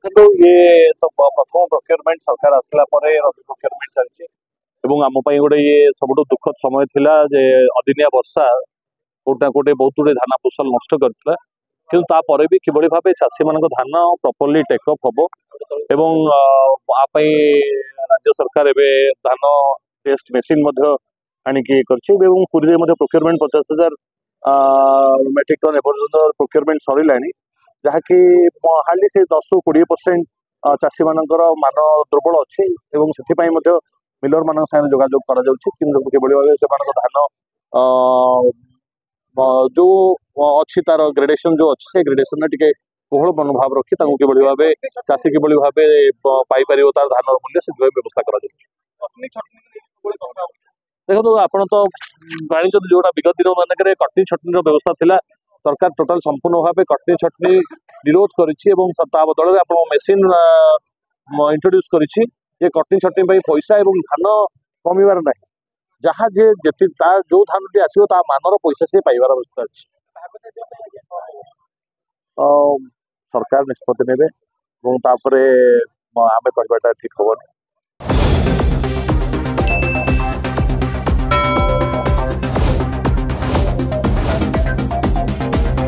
देखो ये तो प्रथम प्रोक्योरमेंट सरकार आसला प्रोक्योरमेंट चलती आम गोटे ये सब दुखद समय थिला जे अदिनिया वर्षा कोटा कोटे बहुत गुड़े धान फसल नष्ट करता कि भी किभली भाव चाषी मान धान प्रॉपर्ली टेकअप हम एवं राज्य सरकार एवं धान टेस्ट मेसीन आणिकी पुरी में प्रोक्योरमेंट 50,000 मेट्रिक टन एपर्यंत प्रोक्योरमेंट सरला जहाँकि हार्डली से 10 ରୁ 20% चाषी मानकर मान दुर्बल अच्छी मिलर मान साथ जोगाजोग कर धान जो अच्छी तार ग्रेडेशन जो अच्छी से ग्रेडेशन टे कोहल मनोभाव रखी किभली भाव चाषी किभली भाव पाइपर तार धान मूल्य से व्यवस्था कर देखो आप तो जानते जोटा विगत दिन मानक कटनी छटनी व्यवस्था थिला सरकार टोटाल संपूर्ण भाव कटनी छटनी विरोध करिछि बदल में आप मेसीन इंट्रोड्यूस करिछि ये कटनी छटनी पैसा और धान कमिबार ना जहाँ जे जो धान टी आसो मानर पैसा सी पाइबार अवस्था अच्छी सरकार निष्पत्ति ने आम कहवाटा ठीक हेनी।